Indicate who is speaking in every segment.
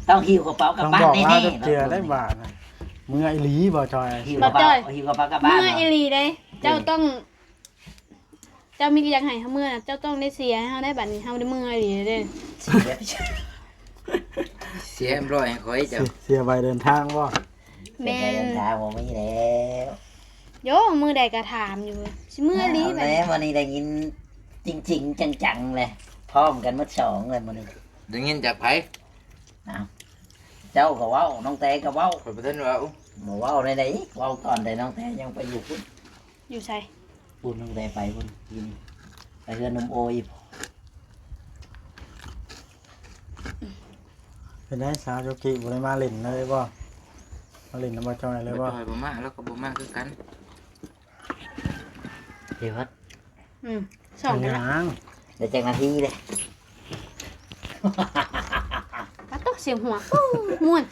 Speaker 1: ต้องหิวกระเป๋ากลับบ้าน
Speaker 2: ต้องบอก
Speaker 1: แน่
Speaker 2: ว่า
Speaker 1: ๆ
Speaker 2: เจือได้บาทนะเมื่อไอหลีบ่จอย
Speaker 1: หิวกระเป๋าหิวกระเป๋ากลับบ้าน
Speaker 3: เมื่ออีหลีได้เจ้าต้อง เจ้ามีอยากให้เฮาเมื่อเจ้าต้องได้เสียให้เฮาได้บัดนี้เฮาได้เมื่ออีหลีเด้
Speaker 4: เสียร้อยคอยเจ้า
Speaker 2: เสียใบเดินทางบ่
Speaker 1: แม่เดินทางผมไม่แล้ว
Speaker 3: โยมือใดก็ถามอยู่สิเมื่ออีหลีบัด
Speaker 1: แล้
Speaker 3: นี้
Speaker 1: ววันนี้ได้ยินจริงๆจังๆเลยพร้อมกันหมดสองเลยวันนี้
Speaker 4: ได้ยินจากไผ
Speaker 1: เจ้าก็เว้าน้องแต่ก็เว้า
Speaker 4: ข่อยบ่ทันว่า
Speaker 1: บ่เว้าได้ไหนเว้าก่อนแต่น้องแต่ยังไปอยู่พุ่น
Speaker 3: อยู่ไส
Speaker 1: พุ่นน้องแต่ไปพุ่นกินไปเรือนนมโออีก
Speaker 2: เป็นได้สาวโยกิบ่ได้มาเล่นเลยบ่มาเล่นน้ำบ่จอยเลยบ่
Speaker 4: บ่บ่มาแล้วก็บ่มาคือกัน
Speaker 1: เดี๋ยว
Speaker 3: สอง
Speaker 2: เป็น
Speaker 3: กัน
Speaker 2: ห
Speaker 3: ละ
Speaker 2: ยัง
Speaker 1: เดี๋ยวจังนาทีเลย
Speaker 3: ปัดตกเสียงหัวฟู้ม่วน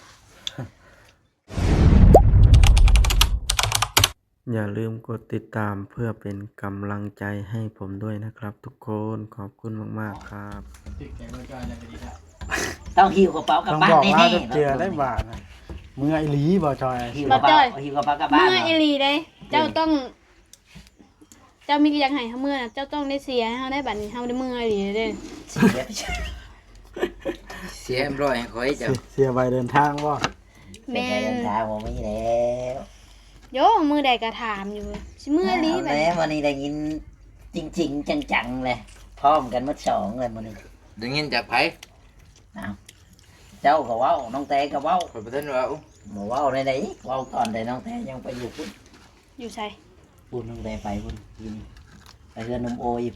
Speaker 2: อย่าลืมกดติดตามเพื่อเป็นกำลังใจให้ผมด้วยนะครับทุกคนขอบคุณมากๆครับ
Speaker 1: ต้องหิวกระเป๋ากลับ
Speaker 2: ต้อง
Speaker 1: บ้าน
Speaker 2: บอกว่า
Speaker 1: แน่
Speaker 2: เจือได้บาทนะเมื่อไอหลีบ่จอย
Speaker 1: หิวกระเป๋าหิวกระเป๋ากลับบ้าน
Speaker 3: เมื่ออีหลีได้เจ้าต้อง เจ้ามีอยากให้เฮาเมื่อเจ้าต้องได้เสียให้เฮาได้บัดนี้เฮาได้เมื่ออีหลีเด้
Speaker 4: เสียร้อยคอยเจ้า
Speaker 2: เสียใบเดินทางบ่
Speaker 1: แม่เดินทางผมไม่แล้ว
Speaker 3: โยมือใดก็ถามอยู่สิเมื่ออีหลีบัด
Speaker 1: แล้
Speaker 3: นี้
Speaker 1: ววันนี้ได้ยินจริงๆจังๆเลยพร้อมกันหมดสองเลยวันนี้
Speaker 4: ได้ยินจากไผ
Speaker 1: เจ้าก็เว้าน้องแต่ก็เว้า
Speaker 4: ข่อยบ่ทันว่า
Speaker 1: บ่เว้าได้ไหนเว้าก่อนแต่น้องแต่ยังไปอยู่พุ่น
Speaker 3: อยู่ไส
Speaker 1: พุ่นน้องแต่ไปพุ่นกินไปเรือนนมโออีก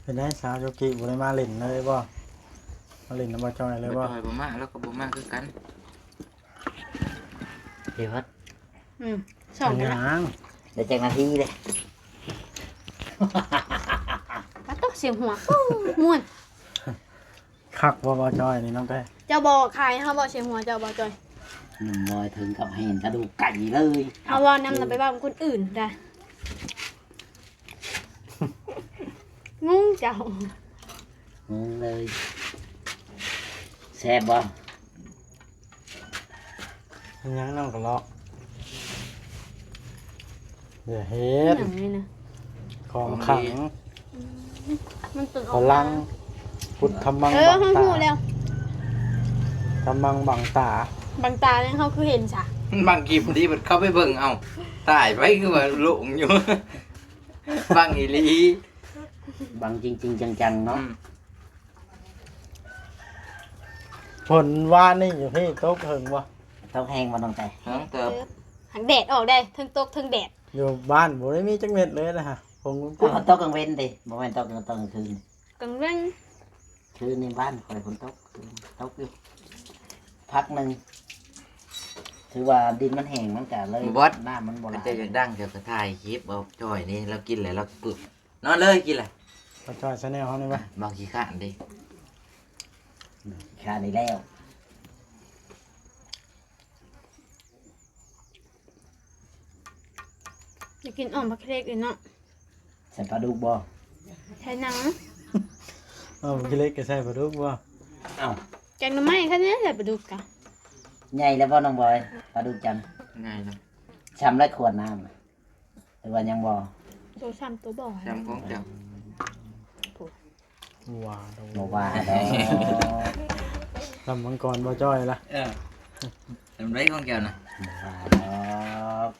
Speaker 2: เป็นได้สาวโยกิบ่ได้มาเล่นเลยบ่มาเล่นน้ำบ่จอยเลยบ่
Speaker 4: บ่มาแล้วก็บ่มาคือกัน
Speaker 1: เดี๋ยว
Speaker 3: สอง
Speaker 2: เป็น
Speaker 3: กัน
Speaker 2: ห
Speaker 3: ละ
Speaker 2: ยัง
Speaker 1: เดี๋ยวจังนาทีเลย
Speaker 3: ปัดตกเสียงหัวฟู้ม่วน
Speaker 2: คักบ่จอยนี่น้องแต่
Speaker 3: เจ้าบอกใครเฮาบอกเสียงหัวเจ้าบอกจอย
Speaker 1: หนุ่มบอยถึงกับเห็นกระดูกไก่เลย
Speaker 3: เฮาว่านำน่ะไปว่าคนอื่นได้งงเจ้าง
Speaker 1: งเลยแซ่บบ่
Speaker 2: เป็นหยังน้องก็เลาะอย่าเฮ็
Speaker 3: อ
Speaker 2: ด
Speaker 3: หยังนี่นะ
Speaker 2: ของขัง
Speaker 3: มันตุนอ
Speaker 2: พ
Speaker 3: อก
Speaker 2: ลั
Speaker 3: มาง
Speaker 2: พุทธมัง
Speaker 3: เอ
Speaker 2: บั
Speaker 3: อง เฮา
Speaker 2: ตา
Speaker 3: ฮู้แล้ว
Speaker 2: ธรรมังบังตา
Speaker 3: บางตาเนี่ยเฮาคือเห็นจ้ะ
Speaker 4: บางกีพอดีเพิ่นเข้าไปเบิ่งเอาตายไปคือว่าหลงอยู่ บางอีหลี
Speaker 1: บังจริงๆจังๆเนาะ
Speaker 2: ผลว่านี่อยู่พี่โต๊ะเพิงบ่
Speaker 1: ต้องแห้งมาต้องใจ
Speaker 4: ทั้งเติบ
Speaker 3: หังแดดออกได้ทั้งตกทั้งแดด
Speaker 2: อยู่บ้านบ่ได้มีจักเม็ดเลยนะฮะผม
Speaker 1: เอาตกกลางเว้นดิบ่แม่นตกกลางคืน
Speaker 3: กลางวัน
Speaker 1: คืนในบ้านคอยฝนตกตกอยู่พักหนึ่งถือว่าดินมันแห้งมันก็เลยหน้ามันบ่ไหล
Speaker 4: อาจจะอยากดังเจ้าก็ถ่ายคลิปเอาจ่อยนี่เรากินแล้วเราปึบนอนเลยกินแหละ
Speaker 2: บ่จอยชาแนลเฮานี่บ่
Speaker 4: บางขี้ข้านดิ
Speaker 1: ค่าได้แล้ว
Speaker 3: อยากกินอ่อมผักเล็กเลยเนาะ
Speaker 1: ใส่ปลาดุกบ่
Speaker 3: ใช้หนัง
Speaker 2: เอ้าพี่เล็กก็ใส่ปลาดุกบ่
Speaker 1: เอ้า
Speaker 3: แกงหน่อไม้คันนี้ใส่ปลาดุกกะ
Speaker 1: ใหญ่แล้วบ่น้องบอยปลาดุกจัง
Speaker 4: ง่ายเนาะ
Speaker 1: ช้ำไรขวดน้ำหรือว่ายังบ่
Speaker 3: ตัวซ้ำตัวบ่อ
Speaker 4: จำของเจ้า
Speaker 2: ว้า
Speaker 1: บ่ว่าดอก
Speaker 2: ลำมังกรบ่จอยล่ะ
Speaker 4: จำไรของเจ้านะ
Speaker 1: บ่ว่าดอก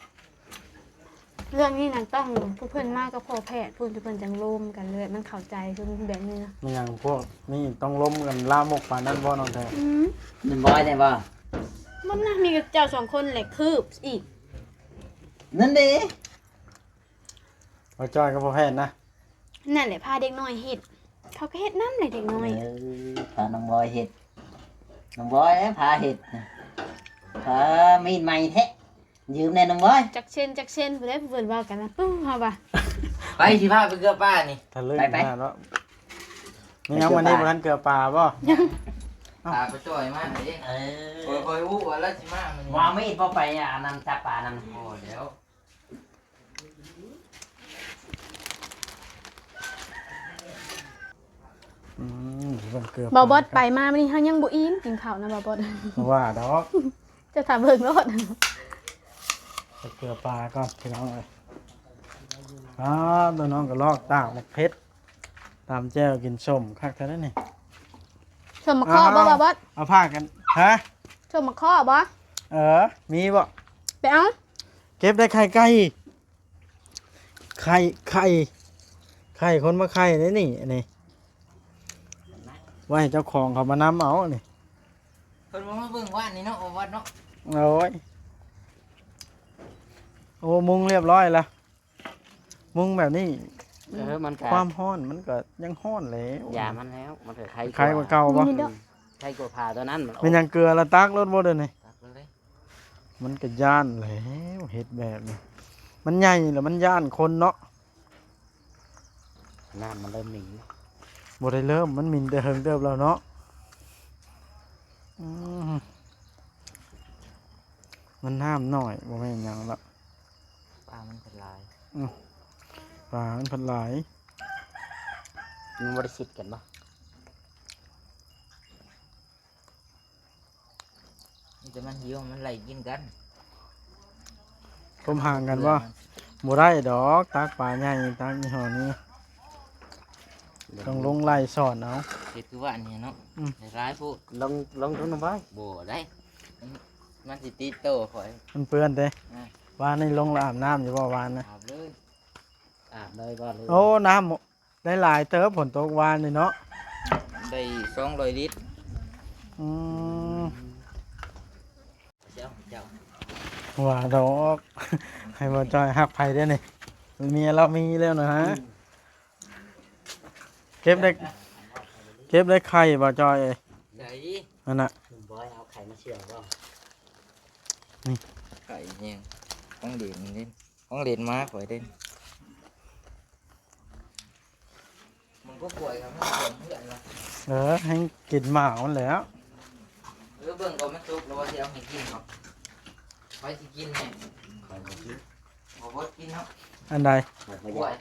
Speaker 3: เรื่องนี้นะต้องผู้เพิ่นมากก็พอแพทย์ผู้เพิ่นจังร่วมกันเลยมันเข้าใจคือแบบนี้นะ
Speaker 2: มันหยังพวกนี่ต้องล้มกันลามกปานนั้นบ่น้องแท้
Speaker 1: น้องบอยได้บ่
Speaker 3: มันนะมีกับเจ้าสองคนแหละคืบอีก
Speaker 1: นั่นดิ
Speaker 2: บ่จอยก็บ่แพทย์นะ
Speaker 3: นั่นแหละพาเด็กน้อยเฮ็ดเขาก็เฮ็ดน้ำเลยเด็กน้อย
Speaker 1: พาน้องบอยเห็ดน้องบอยพาเห็ดพามีดใหม่แท้ยืมแน่น้องบอย
Speaker 3: จักเช่นผู้ใดผู้เพิ่นเว้ากันนะปุ๊บเฮาว่า
Speaker 4: ไปสิพาไปเกลือป้านี่
Speaker 2: ทะลึ่งขนาดว่านี่ยังวันนี้บ่ทันเกลือปลาบ่
Speaker 4: พาไปจ่อยมาหน่อยดิ
Speaker 1: เอ
Speaker 4: คอยอู้ว่าแล้วสิมามัน
Speaker 1: วางมีดพอไปอ่ะนำจับปลานำ
Speaker 4: โอ้เดี๋ยว
Speaker 1: เ
Speaker 2: เบิ่งเกลือ
Speaker 3: บ่บอสไปมามื้อนี้เฮายังบ่อิ่มกินข้าวนะบ่บอส
Speaker 2: ว่าดอก
Speaker 3: จะถามเบิ่งรถ
Speaker 2: ไปเกลือปลาก่อนพี่น้องเอ้ยตัวน้องก็ลอกตากหมกเพชรตามแจ้วกินส้มคักแท้นี่
Speaker 3: ชมมาข้อบ่บ่บอส
Speaker 2: เอาผ้ากันฮะ
Speaker 3: ชมมาข้อบ่
Speaker 2: มีบ่
Speaker 3: ไปเอา
Speaker 2: เก็บได้ไข่ไก่ไข่คนมาไข่ได้นี่อันนี้ไว้ให้เจ้าของเขามานำเอานี่
Speaker 4: เพิ่นมาเบิ่งว่านี่เนาะวัดเนาะ
Speaker 2: โอ้ยโอ้มุงเรียบร้อยแล้วมุงแบบนี้
Speaker 1: มันก็
Speaker 2: ความร้อนมันก็ยังร้อนแล้ว
Speaker 1: ยามันแล้วมันก็ไข้
Speaker 2: ไข่กว่าเก่าบ่
Speaker 3: นี่เด้อ
Speaker 1: ไข้กว่าผ่าตัวนั้นมัน
Speaker 2: เป็นหยังเกลือละตักรถบ่เด้อนี่
Speaker 4: ตักเลย
Speaker 2: มันก็ย่านแล้วเฮ็ดแบบนี้มันใหญ่แล้วมันย่านคนเนาะ
Speaker 1: น้ำมันเริ่มหนี
Speaker 2: บ่ได้เริ่มมันมินแต่เฮิงเติบแล้วเนาะอืมมันน้ำน้อยบ่แม่นหยังละ
Speaker 4: ปลามันเป็นลาย
Speaker 2: ปลามันเพันหลาย
Speaker 1: มันบริสิทธิ์กันปะ
Speaker 4: นี่แต่มันหิวมันไล่กินกัน
Speaker 2: ผมห่างกันว่าบ่ได้ดอกตักปลาใหญ่ตักยี่ห้อนี้ต้องลงไล่สอนเอา
Speaker 4: เฮ็ดคือว่าอันนี้เนาะได้ร้ายพูด
Speaker 1: ลงทุนลงไป
Speaker 4: บ่ได้มันสิติดโตข่อย
Speaker 2: มันเปื้อนเด้
Speaker 4: อ่ะ
Speaker 2: วานนี่ลงแล้วอาบน้ำอยู่บ่วานนะ
Speaker 4: อาบเลย
Speaker 1: อาบเลยบ่เลย
Speaker 2: โอ้น้ำได้หลายเติบฝนตกวานนี่เนาะ
Speaker 4: ได้200ลิตร
Speaker 2: อืม
Speaker 4: เจ้า
Speaker 2: ว่าดอก ให้บ่จอยหักไผได้นี่มันมีเรามีแล้วนะฮะเก็บได้ไข่บ่จอยเอ้ย
Speaker 4: ได้
Speaker 2: นั่นน่ะ
Speaker 1: บอยเอาไข่มาเชื่อมบ่
Speaker 4: ไก่เนี่ยของเด่นเด่นของเด่นมาข่อยเด่นมันก็ป่วยครับมันป่วยเพื่อนละ
Speaker 2: ให้กินหมามันแหล้ว
Speaker 4: เบิ่งก่อนมันสุกแล้วว่าสิเอาให้กินครับไว้สิกินแน่
Speaker 1: คอยมาคิด
Speaker 4: บ่บ่กินเนาะ
Speaker 2: อันใด
Speaker 1: คอยมา
Speaker 4: ป่วย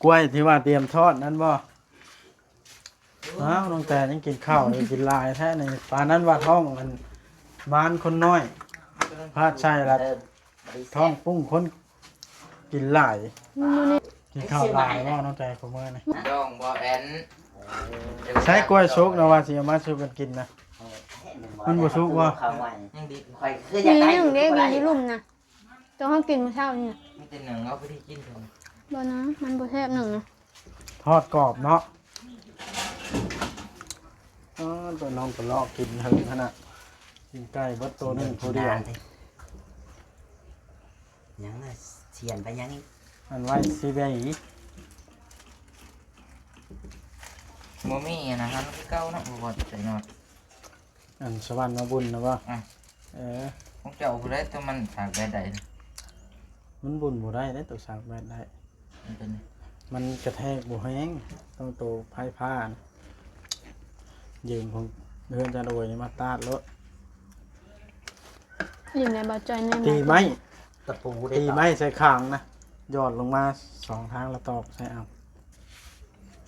Speaker 2: กล้วยที่ว่าเตรียมทอดนั่นบ่อ้าวน้องแต่ยังกินข้าวยังกินลายแท้ในปานนั้นว่าท้องมันมานคนน้อยพลาดใช่ละท้องปุ้งคนกินหลาย
Speaker 3: มื้อนี้
Speaker 2: กินข้าวหลายว่าน้องแต่ผมเมื่อนี่
Speaker 4: ดองบ่แอน
Speaker 2: ใช้กล้วยสุกนะว่าสิเอามาสู่กันกินนะ มันบ่สุกวะ
Speaker 4: ยังดี
Speaker 1: คอยคืออ
Speaker 3: มี
Speaker 1: ยากได้
Speaker 3: หนึ่งเด้มีอยู่ลุ่มนะตัวเฮากินมื้อเช้านี่น่ะ
Speaker 4: มีแต่หนึ่งเอาไปที่กินเถอะ
Speaker 3: บ่นะมันบ่แซ่บหนึ่งนะ
Speaker 2: ทอดกรอบเนาะอ๋อตัวน้องก็ลอกกินถึงขนาดกินไก่เบิดตัวหนึงตัวเดียว
Speaker 1: ยังน่ะเสียนไปยังอีก
Speaker 2: อันไว้สิได้อีก
Speaker 4: บ่มีอะนะฮะคือเก่าเนาะบ่บ่ใส่นอด
Speaker 2: อันสวรรค์มาบุญนะว่า
Speaker 4: อ่ะ ของเจ้าผู้ใดตัวมันสากแบบใดนะ
Speaker 2: มันบุญบ่ได้ได้ตัวสากแบดได้
Speaker 4: มันเป็น
Speaker 2: มันกระแทกบ่แห้งต้องตัวไผ่ผ้านะยืมของเดินจะโดยมาตาดรถ
Speaker 3: อยู่ในบ่จอยใน
Speaker 2: ตีไม้
Speaker 1: ตะปูได้
Speaker 2: ตี
Speaker 1: ต่อ
Speaker 2: ไม้ใส่ข้างนะยอดลงมาสองทางแล้วตอกใส่เอา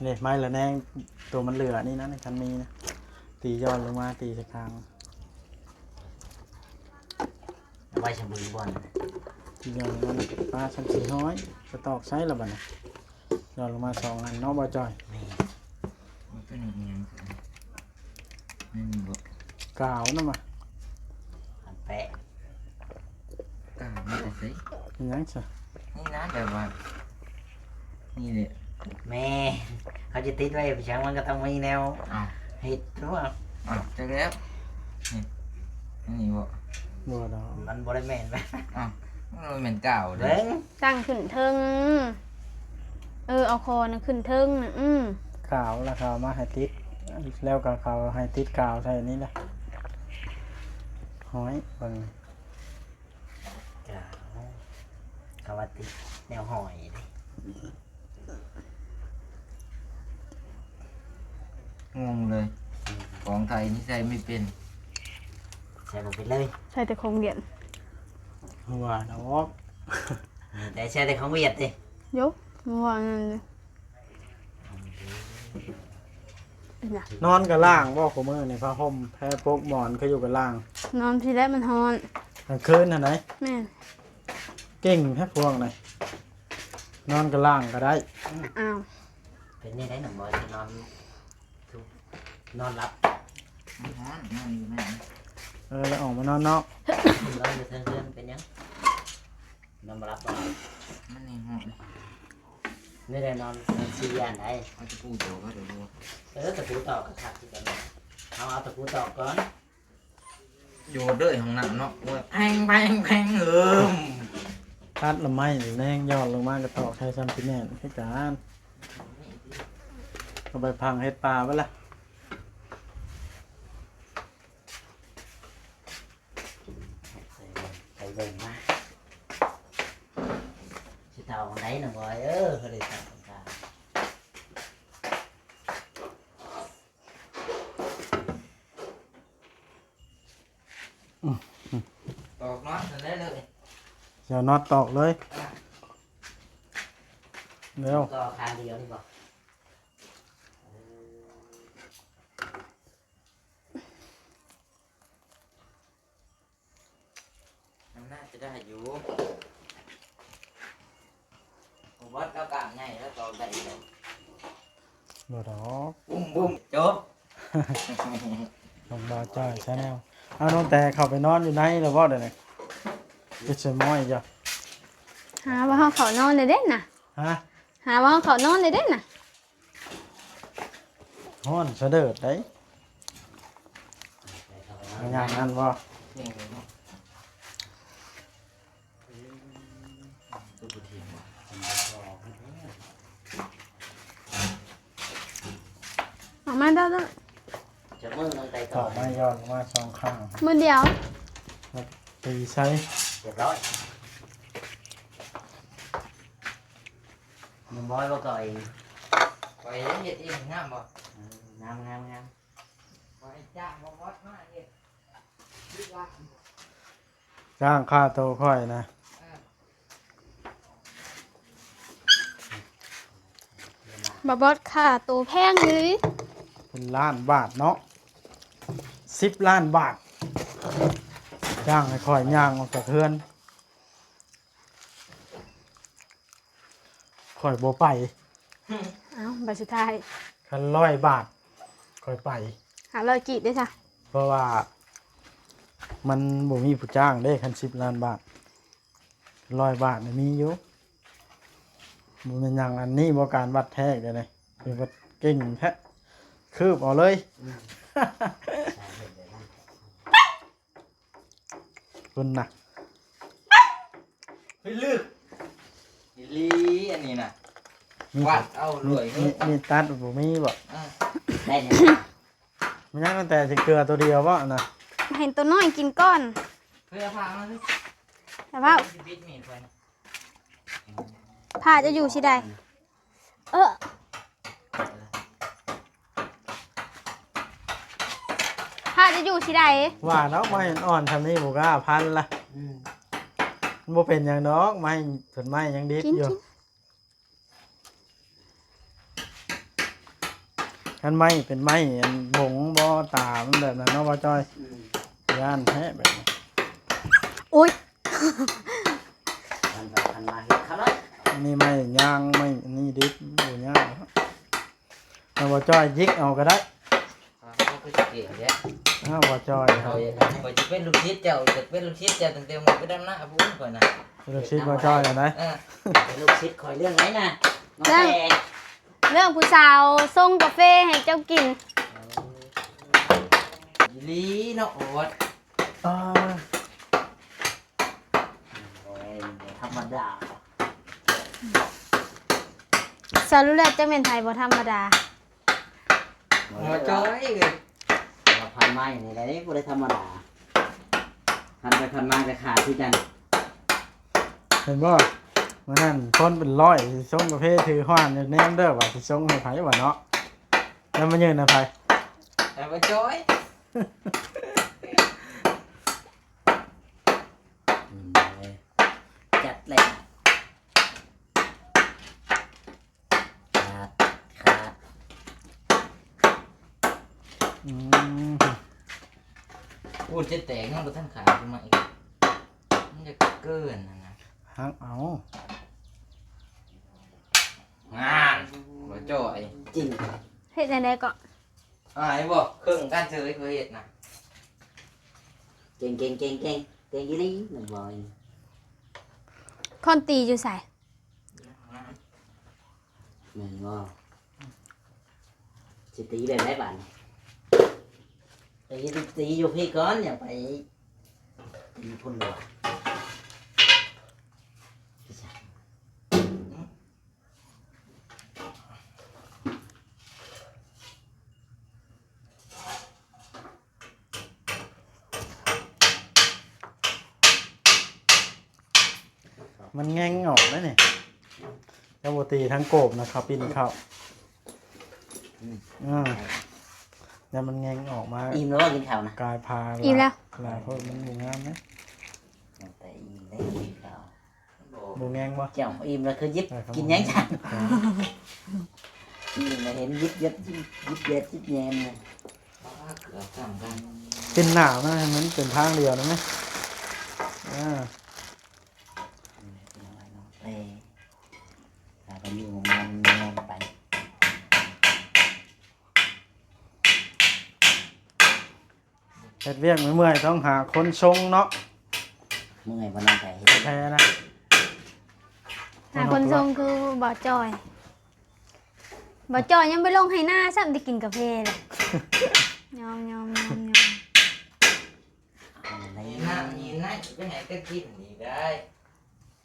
Speaker 2: เนี่ยไม้ละแนงตัวมันเหลือนี่นะในคันมีนะตียอดลงมาตีใส่ข้าง
Speaker 1: ไว้ชมือบอล
Speaker 2: ตียอดลงมาปลาชั้นสีน้อยจะตอกใส่ละบัดนะยอดลงมาสองอันเนอกบ่จอย
Speaker 1: นี่
Speaker 4: มันเป็นอีกอย่างนี่บ่
Speaker 2: กาวนะมา
Speaker 1: อันแปะ
Speaker 4: กล้าไม่ได้สิ
Speaker 2: เป็นหยังซะ
Speaker 4: นี่นะแต่ว่านี่แหละ
Speaker 1: แม่เขาจะติดไว้ไปช้างมันก็ต้องมีแนว
Speaker 4: อ้าว
Speaker 1: เห็ดหรือเปล่า
Speaker 4: อ้าวจักแล้วนี่บ่
Speaker 2: บัวดอก
Speaker 1: มันบริแมนไหม
Speaker 4: อ้าวมันเป็นเก่าเด้
Speaker 1: เบิ้ง
Speaker 3: ตั้งขึ้นเทิงเอาคอน่ะขึ้นเทิงน่ะ
Speaker 2: ขาวแล้วขาวมาให้ติดแล้วก็ขาวให้ติดกาวใส่นี่นะห้อยเบิ่ง
Speaker 1: จ้าเขาว่าติดแนวหอยดิ
Speaker 4: งงเลย ของไทยนี่ใส่ไม่เป็น
Speaker 1: ใส่ลงไปเลย
Speaker 3: ใส่แต่ของเดียน
Speaker 2: หัวดอก
Speaker 1: แต่ใส่แต่ของเวียดดิ
Speaker 3: ยกเมื่อวานนั่นเลย น่ะ
Speaker 2: นอนกับล่างบ่ขมือในผ้าห่มแพ้ปกหมอนเขาอยู่กับล่าง
Speaker 3: นอนทีแรกมันฮ้อน
Speaker 2: กลางคืนไหน
Speaker 3: แม่น
Speaker 2: เก่งแค่พวงไหนนอนกับล่างก็ได้
Speaker 3: อ้าว
Speaker 1: เป็นนี่ได้หนุ่มบอยนอนนอนรับ
Speaker 4: มันฮ้อนมันอยู่นั่น
Speaker 2: แล้วออกมานอนนอก
Speaker 1: นอนอยู่เพื่อนเป็นยังนอนมารับบ่
Speaker 4: มันนี่ฮ้อน
Speaker 1: ไม่ได้นอนซีอันไหน
Speaker 4: เอาจะปูโจก็เดี๋ยวดู
Speaker 1: ตะปูตอกกระชับที่กันเอาตะปูตอกก่อน
Speaker 4: อยู่เด้อของน้ำเนาะโอ้ยแพงม
Speaker 2: ตัดละไม้หรือแนงยอดลงมากระตอกใช้ซัมปิแนนให้การเอาไปพังเฮ็ดปลาไว้ละ
Speaker 1: ใส่เบิ่งมาสิเท่าไหนหนุ่มบอยเขาได้ทำการ
Speaker 4: ตอกน็อตนั่นได้เลย
Speaker 2: เดี๋ยวน็อตตอกเลยเร็ว
Speaker 1: ก็คางเดียวนี่บอก
Speaker 4: มันน่าจะได้อยู่ผมวัดแล้วกลางไงแล้วตอกได้เลย
Speaker 2: บ่ดอก
Speaker 4: บุ้มจบ
Speaker 2: ลงบาจ้อยชาแนลเอาน้องแต่เข้าไปนอนอยู่ไหนแล้วบ่เดี๋ยวนี้จะเฉยม้อยจ้ะ
Speaker 3: หาว่าเฮาเขานอนเลยเด้น่ะ
Speaker 2: ฮะ
Speaker 3: หาว่าเฮาเขานอนเลยเด้น่ะ
Speaker 2: ฮ้อนเสด็จได้อย่างนั้นบ่
Speaker 4: นี่เลยเนาะตัวบุทีม
Speaker 3: ออกมาเด้อ
Speaker 1: จะมือลงไป
Speaker 2: ต
Speaker 1: ต่อ
Speaker 2: อกไม้ย้อนลงมาสองข้าง
Speaker 3: มื้อเดียว
Speaker 2: ตีใช้
Speaker 1: เรียบร้อยหนุ่มบอยก็ก่อย
Speaker 4: ไปเฮ็ดเองงามบ่
Speaker 1: งาม
Speaker 4: ไปจ้างบ่วัดมาเฮ็ดดีกว่า
Speaker 2: จ้างค่าโตวค่อยนะ
Speaker 3: บ่บอสค่ะตัวแพงอยู่ดิ
Speaker 2: เป็นล้านบาทเนาะ10 ล้านบาทจ้างให้ค่อยย่างออกจากเฮือนค่อยบ่ไป
Speaker 3: เอ้าใบสุดท้าย
Speaker 2: คัน100 บาทค่อยไป
Speaker 3: 500กีบได้จ้ะ
Speaker 2: เพราะว่ามันบ่มีผู้จ้างได้คัน10 ล้านบาท100 บาทนี่มีอยู่บ่แม่นหยังอันนี้บ่การวัดแท้เด้อนี่เป็นวัดเก่งแท้คืบเอาเลย คุณน่ะ
Speaker 4: เฮ้ยลึกอีหลีอันนี้น่ะ
Speaker 2: มี
Speaker 4: วัดเอารวย
Speaker 2: มีตัดบ่มีบ่
Speaker 1: ได้เนี่ย
Speaker 2: มันยังตั้งแต่สิเกลือตัวเดียวบ่น่ะ
Speaker 3: เห็นตัวน้อยกินก้อน
Speaker 4: เฮ้ยพามาสิ
Speaker 3: แต่ว่า
Speaker 4: บิดมีดไป
Speaker 3: ผ้าจะอยู่ที่ใดผ้าจะอยู่ที่ใด
Speaker 2: ว่าแล้วไม้อ่อนทำนี่บ่กล้าพันละมันบ่เป็นหยังดอกไม้ต้นไม้ยังดิบ
Speaker 3: กิน
Speaker 2: อยู่
Speaker 3: กิน
Speaker 2: คันไม้เป็นไม้อันบงบ่ตามันแบบนั้นเนาะบ่จ้อยย่านแท้แบบนี้
Speaker 3: อุ้ย
Speaker 1: พันมาเฮ็ดเขาเลย
Speaker 2: อันนี้ไม้ย่างไม้อันนี้ดิบบ่ย่างแล้วบ่จ้อยยิกเอาก็ได้
Speaker 4: เขาก็จะเก่งแยะ
Speaker 2: อ้าวบ่จ้อย
Speaker 4: เขาไปจะเป็นลูกศิษย์เจ้าจะเป็นลูกศิษย์เจ้าตั้งแต่หมดไปดำหน้าบุ้งก่อนนะ
Speaker 2: ลูกศิษย์บ่จ้อยกันได้
Speaker 1: เป็นลูกศิษย์คอยเรื่องไหนนะน้องแต่
Speaker 3: เรื่องผู้สาวส่งกาแฟให้เจ้ากิน
Speaker 4: อีหลีเนาะโอ๊ต
Speaker 2: อ่า
Speaker 1: โอ้ยธรรมดา
Speaker 3: สรุปแล้วเจ้าแม่นไทยบ่ธรรมดา
Speaker 4: มาจ้อยเลย
Speaker 1: พันไม้นี่ได้บ่ได้ธรรมดาพันไปพันมาจะขาดที่จัน
Speaker 2: เห็นบ่มื้อนั้นคนเป็นร้อยสิส่งประเภทถือฮ้านอยู่แนมเด้อว่าสิส่งให้ไผว่าเนาะแล้วมายืนให้ไผ
Speaker 4: แต่มาจ้อย
Speaker 1: จัดเลยขาด
Speaker 2: อืม
Speaker 4: พูดจะแตกมันบ่ทันขาดขึ้นมาอีกมันจะเกินนะ
Speaker 2: ฮักเอา
Speaker 4: งานบ่จ่อย
Speaker 1: จริง
Speaker 3: เฮ็ดจังไดก็
Speaker 4: อ้ายบ่เครื่องการเฉยเคยเฮ็ดนะ
Speaker 1: เก่งยี่ลี่หนึ่งบอย
Speaker 3: คนตีอยู่ไส
Speaker 1: เหมือนว่าสิตีแบบไหนบ้านตีอยู่พี่ก้อนอย่าไปตีพุ่นหรอก
Speaker 2: มันแง่งออกแล้วนี่เจ้าโบตีทั้งโกบนะครับปีนเข้าเนี่ยมันแง่งออกมา
Speaker 1: อิ่มแล้วว่ากินข้าวนะ
Speaker 2: กลายพา
Speaker 3: อิ่มแล้ว
Speaker 2: ลายเพราะมันบูงามนะ
Speaker 1: แต่อิ่มได้กินข้าว
Speaker 2: บูแง่งบ่
Speaker 1: เจ้าอิ่มแล้วคือยิบกินยังจังอิ่มแล้วเห็นยิบเย็ดแยมเลย
Speaker 4: เกือบสามกัน
Speaker 2: เป็นหนาวนะมันเป็นทางเดียวนะไหม
Speaker 1: เต้ถ้าไปอยู่มันไป
Speaker 2: เฮ็ดเวียกเมื่อยๆต้องหาคนชงเนาะ
Speaker 1: เมื่อยวันนั้นไป
Speaker 2: แท้นะ
Speaker 3: หาคนทรงคือบ่จอยบ่จอยยังไปลงให้หน้าซ้ำได้กินกาแฟเลยยอม
Speaker 1: อะไร
Speaker 4: นี่น้ำนี่นั่นไปไหนก็กินนี่ได้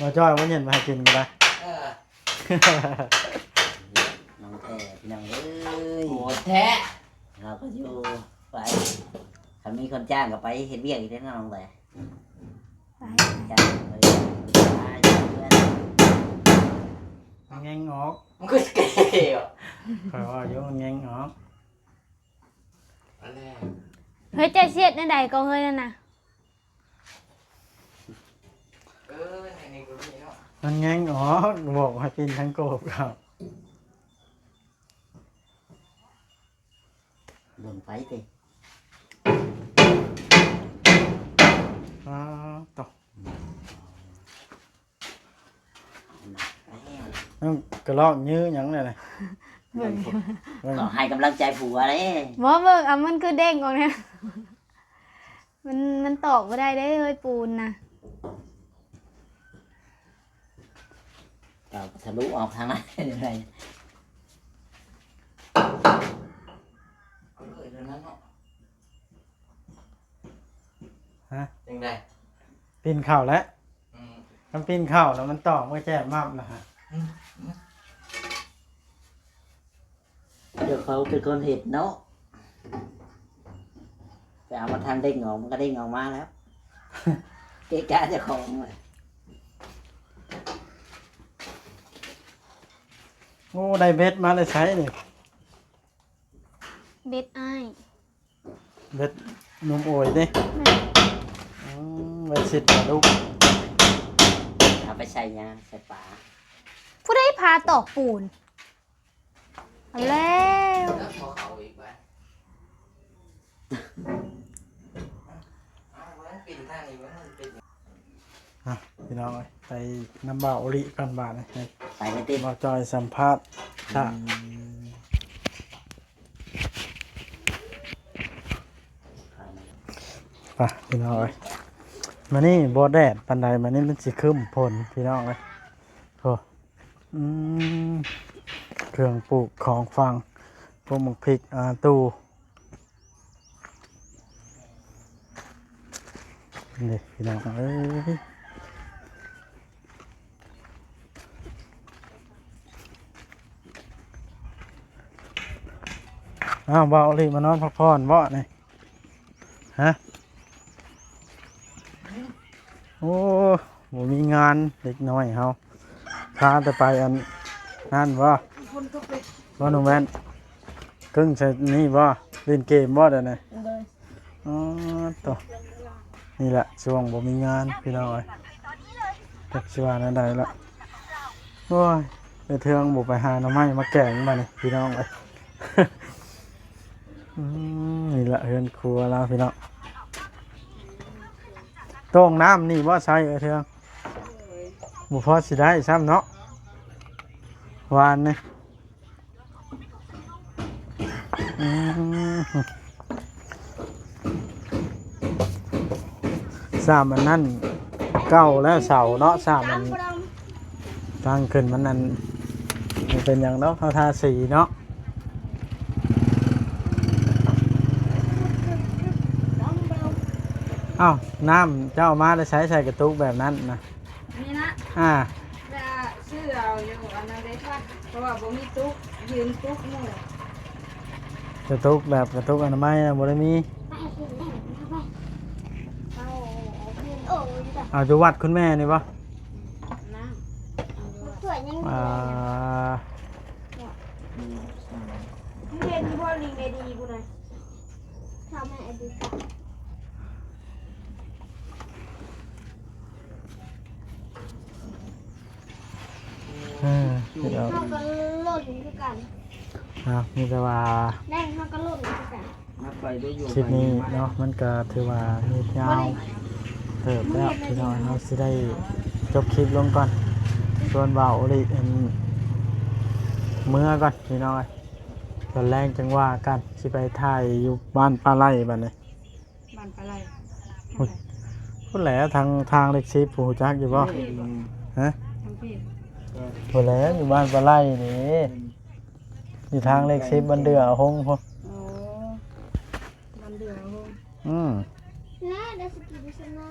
Speaker 2: มาจ้อยว่าเย็นมาให้กินก็ได้
Speaker 1: น้องแท้พี่น้องเอ้ย
Speaker 4: โหดแท้
Speaker 1: เราก็อยู่ไปถ้ามีคนจ้างก็ไปเห็นเบี้ยอีกแล้วน้องเลย
Speaker 3: ไป
Speaker 1: จ้างเลยไปเพื่อน
Speaker 2: แง่งออก
Speaker 4: มันก็เก๋อ่ะ
Speaker 2: คอยว่าอยู่แง่งออก
Speaker 4: อะไร
Speaker 3: เฮ้ยใจเสียดนั่นใดก็เฮ้ยนั่นน่ะ
Speaker 4: ในกลุ่มนี้เนาะ
Speaker 2: มันแง่งออกบอกให้กินทั้งโกบครับ
Speaker 1: โดนไปสิ
Speaker 2: ต่อ
Speaker 1: ไป
Speaker 2: กระลอกยื้อหยังเลยนะ
Speaker 3: เบิ่ง
Speaker 1: ขอให้กำลังใจผัวเลย
Speaker 3: บ่เบิ่งมันคือเด้งออกนะมันตอกบ่ได้เด้เฮ้ยปูนน่ะ
Speaker 1: เราทะลุออกทางนั้นยังไง
Speaker 4: เอาเลยเดี๋ยวนั้นเนาะ
Speaker 2: ฮะ
Speaker 4: ยังไง
Speaker 2: ปีนเข่าแล้ว
Speaker 4: อืม
Speaker 2: มันปีนเข่าแล้วมันตอกไม่แจ่มากนะฮะ
Speaker 1: เดี๋ยวเขาเป็นคนเห็ดเนาะไปเอามาทางเด้งออกมันก็เด้งออกมาแล้ว เกะกะเจะของเลย
Speaker 2: โอ้ได้เบ็ดมาเลยใช้นี่
Speaker 3: เบ็ดอ้าย
Speaker 2: เบ็ดนุ่มโอยดิเบ็ดสิทธิ์กับลูก
Speaker 1: เอาไปใส่ยาใส่ปลา
Speaker 3: ผู้ใดพาตอกปูนเอาแล้ว
Speaker 4: แล้วพอเขาอีกไปเอาไว้ปิ่นท่านี้ไว้มันเป็น
Speaker 2: พี่น้องเอ้ยไปน้ำบ่าวโอริกันบาทนะ
Speaker 1: ไปไปติด
Speaker 2: บ่าวจอยสัมภาษณ์ถ้าไปพี่น้องเอ้ยมานี่บ่แดดปานใดมานี่มันสิครึ้มฝนพี่น้องเอ้ยโอ้เครื่องปลูกของฟังพวกหมกพริกตู้นี่พี่น้องเอ้ยบ่าวเลยมานอนพักผ่อนบ่นี่ฮะโอ้บ่มีงานเด็กน้อยเฮาพาแต่ไปอันนั่นบ่หนุ่มแว่นครึ่งใช่นี่บ่เล่นเกมบ่เดี๋ยวนี้อ๋อต่อนี่แหละช่วงบ่มีงานพี่น้องเอ้ยจักสิว่าแนวใดละโอ้ยไปเทืองบ่ไปหาหน่อไม้มาแกงมานี่พี่น้องเอ้ย นี่ละเฮือนครัวแล้วพี่น้องโต้งน้ำนี่ว่าใช่เทืองบุพอสิได้ซ้ำเนาะวานนี่สามอันนั่นเก้าแล้วเสาเนาะสามอันตั้งขึ้นมันนั่นมันเป็นอย่างเนาะเขาทาสีเนาะอ้าวน้ำเจ้ามาได้ใส่กระตุกแบบนั้นนะ
Speaker 5: นี่นะ จะชื่อเอาอยู่อันนั้นได้ค่ะเพราะว่าบ่มีตุ๊กยืนตุ๊กหมู่
Speaker 2: กระตุกแบบกระตุกอนามัยนะบ่ได้มีเอาจะวัดคุณแม่นี่ปะ
Speaker 5: นะ
Speaker 2: อ่า
Speaker 5: เห็นที่พ่อลิงได้ดีกูนะ
Speaker 2: เดี๋ยว
Speaker 3: เขาก็หล่นคือกัน
Speaker 2: มีแต่ว่า
Speaker 3: แดงเขาก็หล่นคือกัน
Speaker 1: มาไปด้วยอยู่
Speaker 2: คลิปนี้เนาะมันก็ถือว่ามียาวเติบแล้วพี่น้องเราสิได้จบคลิปลงก่อนส่วนเบาลิเมื่อก่อนพี่น้องตอนแรกจังว่ากันสิไปถ่ายอยู่บ้านปลาไหลบ้านนี้
Speaker 5: บ้านปลาไหล
Speaker 2: พูดแล้วทางเล็กซิปผู้จักอยู่บ่ฮะ
Speaker 5: ทั้งพี่
Speaker 2: พูดแล้วอยู่บ้านปลาไหลนี่อยู่ทางเล็กซิปบันเดือหงพอ
Speaker 5: โอ้บ้านเดือโห
Speaker 3: น่าได้สกิลสไน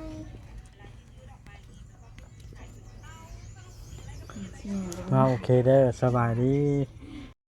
Speaker 2: โอเคเด้อสบายดี